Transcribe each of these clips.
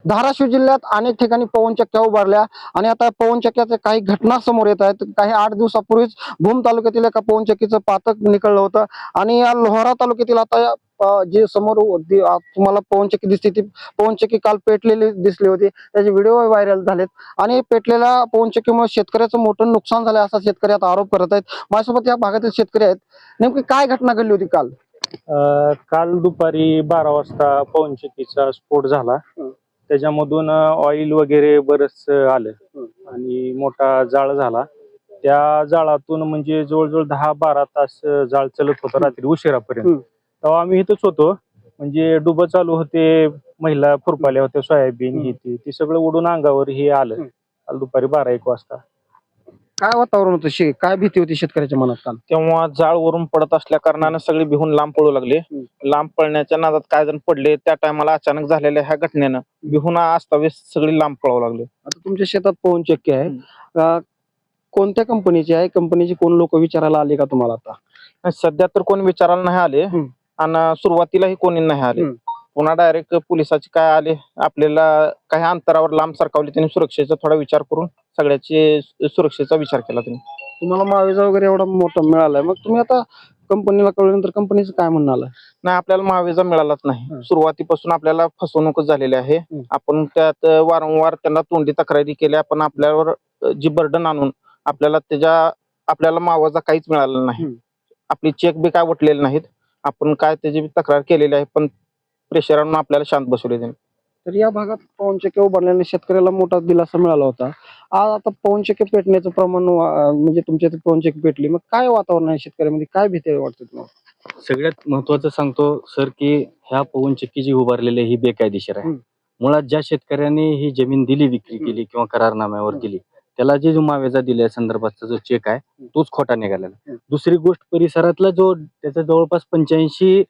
धाराशिव जिल्ह्यात अनेक ठिकाणी पवनचक्क्या उभारल्या आणि आता पवनचक्क्याच्या काही घटना समोर येत आहेत। काही 8 दिवसापूर्वीच भूम तालुक्यातील एका पवनचक्कीचं पातक निकळलं होतं आणि या लोहारा तालुक्यातील आता जे समोर तुम्हाला पवनचक्की दिसते ती पवनचक्की काल पेटलेली दिसली होती। त्याचे व्हिडिओ व्हायरल झालेत आणि पेटलेल्या पवनचक्कीमुळे शेतकऱ्याचं मोठं नुकसान झालं असा शेतकरी आता आरोप करत आहेत। माझ्यासोबत या भागातील शेतकरी आहेत। नेमकी काय घटना घडली होती काल? काल दुपारी 12 वाजता पवनचक्कीचा स्फोट झाला। त्याच्यामधून ऑइल वगैरे बरंच आलं आणि मोठा जाळ झाला। त्या जाळातून म्हणजे जवळजवळ 10-12 तास जाळ चलत होतं रात्री उशिरापर्यंत। तेव्हा आम्ही इथंच होतो, म्हणजे डुबं चालू होते, महिला खुरपाल्या होत्या, सोयाबीन ही ती सगळं उडून अंगावर हे आलं काल दुपारी 12-1 वाजता। काय वातावरण होतं? काय भीती होती शेतकऱ्याच्या मनात काल? तेव्हा जाळ वरून पडत असल्या कारणानं सगळे भिवून लांब पळू लागले। लांब पळण्याच्या नादात काय जण पडले, त्या टायमाला अचानक झालेल्या ह्या घटनेनं भिवून अस्ताव्यस्त सगळी लांब पळावं लागले। आता तुमच्या शेतात पवनचक्की आहे, कोणत्या कंपनीची आहे? कंपनीची कोण लोक विचारायला आले का तुम्हाला? आता सध्या तर कोण विचारायला नाही आले आणि सुरुवातीलाही कोणी नाही आले। पुन्हा डायरेक्ट पोलिसाचे काय आले, आपल्याला काही अंतरावर लांब सरकावले, त्यांनी सुरक्षेचा थोडा विचार करून सगळ्याची सुरक्षेचा विचार केला त्यांनी। तुम्हाला मावेजा वगैरे एवढा मोठा मिळालाय, मग तुम्ही आता कंपनीला कळल्यानंतर कंपनीचं काय म्हणणं आलं? नाही, आपल्याला मावेजा मिळालाच नाही। सुरुवातीपासून आपल्याला फसवणूकच झालेली आहे। आपण त्यात वारंवार त्यांना तोंडी तक्रारी केल्या, पण आपल्यावर जी बर्डन आणून आपल्याला मावेजा काहीच मिळाला नाही। आपली चेक बी काय वटलेले नाहीत, आपण काय त्याची तक्रार केलेली आहे, पण प्रेशर आणून आपल्याला शांत बसवले त्यांनी। तर या भागात पवनचक्की उभारल्याने शेतकऱ्याला मोठा दिलासा मिळाला होता। आज आता पवनचक्की पेटण्याचं प्रमाण म्हणजे तुमच्या पवनचक्की पेटली, मग काय वातावरण आहे शेतकऱ्यामध्ये? काय भीती वाटते तुम्हाला? सगळ्यात महत्वाचं सांगतो सर की ह्या पवनचक्की जी उभारलेली ही बेकायदेशीर आहे। मुळात ज्या शेतकऱ्यांनी ही जमीन दिली, विक्री केली किंवा करारनाम्यावर दिली, त्याला जे मावेजा दिल्या संदर्भातचा जो चेक आहे तोच खोटा निघालेला। दुसरी गोष्ट, परिसरातला जो त्याचा जवळपास 85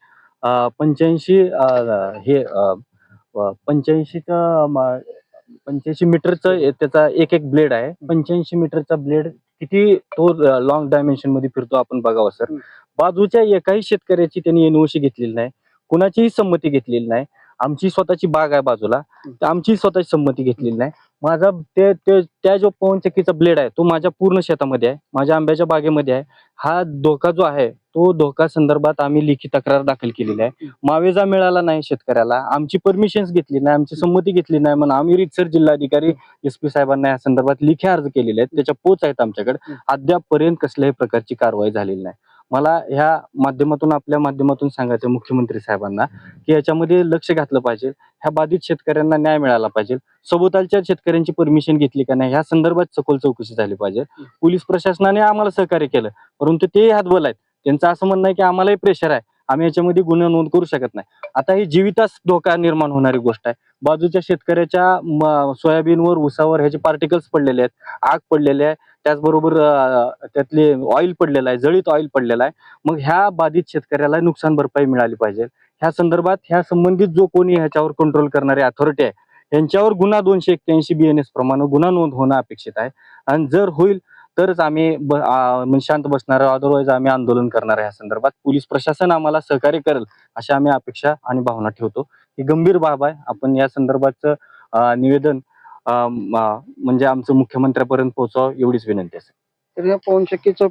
मीटरचं त्याचा एक ब्लेड आहे। 85 मीटरचा ब्लेड किती तो लॉंग डायमेन्शन मध्ये फिरतो आपण बघावं सर। बाजूच्या एकाही शेतकऱ्याची त्यांनी एनओसी घेतलेली नाही, कुणाचीही संमती घेतलेली नाही। आमची स्वतःची बाग आहे बाजूला, तर आमची स्वतःची संमती घेतलेली नाही। माझा त्या जो पवनचक्कीचा ब्लेड आहे तो माझ्या पूर्ण शेतामध्ये आहे, माझ्या आंब्याच्या बागेमध्ये आहे। हा धोका जो आहे तो धोका संदर्भात आम्ही लिखित तक्रार दाखल केलेली आहे। मावेजा मिळाला नाही शेतकऱ्याला, आमची परमिशन्स घेतली नाही, आमची संमती घेतली नाही म्हणून आम्ही रीतसर जिल्हाधिकारी SP साहेबांना या संदर्भात लेखी अर्ज केलेले आहेत, त्याच्या पोच आहेत आमच्याकडे। अद्यापपर्यंत कसल्याही प्रकारची कारवाई झालेली नाही। मला ह्या माध्यमातून, आपल्या माध्यमातून सांगायचं मुख्यमंत्री साहेबांना की याच्यामध्ये लक्ष घातलं पाहिजे, ह्या बाधित शेतकऱ्यांना न्याय मिळाला पाहिजे। सभोवतालच्या शेतकऱ्यांची परमिशन घेतली का नाही ह्या संदर्भात सखोल चौकशी झाली पाहिजे। पोलीस प्रशासनाने आम्हाला सहकार्य केलं, परंतु ते हातबल आहेत, त्यांचं असं म्हणणं आहे की आम्हालाही प्रेशर आहे, आम्ही याच्यामध्ये गुन्हा नोंद करू शकत नाही। आता ही जीवितास धोका निर्माण होणारी गोष्ट आहे। बाजूच्या शेतकऱ्याच्या सोयाबीनवर, ऊसावर ह्याचे पार्टिकल्स पडलेले आहेत, आग पडलेले आहे, त्याचबरोबर त्यातले ऑइल पडलेलं आहे, जळीत ऑइल पडलेलं आहे। मग ह्या बाधित शेतकऱ्याला नुकसान भरपाई मिळाली पाहिजे। ह्या संदर्भात ह्या संबंधित जो कोणी ह्याच्यावर कंट्रोल करणारे अथॉरिटी आहे यांच्यावर गुन्हा 281 BNS प्रमाणे गुन्हा नोंद होणं अपेक्षित आहे। आणि जर होईल तरच आम्ही शांत बसणार, अदरवाईज आम्ही आंदोलन करणार आहे। या संदर्भात पोलीस प्रशासन आम्हाला सहकार्य करेल अशी आम्ही अपेक्षा आणि भावना ठेवतो। ही गंभीर बाब आहे, आपण या संदर्भाचं निवेदन म्हणजे आमचं मुख्यमंत्र्यापर्यंत पोहोचावं एवढीच विनंती आहे। तर या पवनचक्कीचं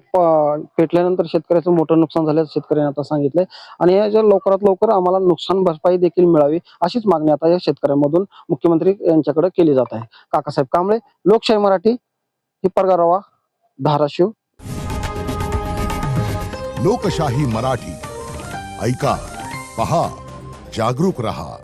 पेटल्यानंतर शेतकऱ्याचं मोठं नुकसान झाल्याचं शेतकऱ्यांनी आता सांगितलंय आणि याच्या लवकरात लवकर आम्हाला नुकसान भरपाई देखील मिळावी अशीच मागणी आता या शेतकऱ्यांमधून मुख्यमंत्री यांच्याकडे केली जात आहे। काकासाहेब कांबळे, लोकशाही मराठी, हिप्परगारवा, धाराशिव। लोकशाही मराठी, ऐका, पहा, जागरूक रहा।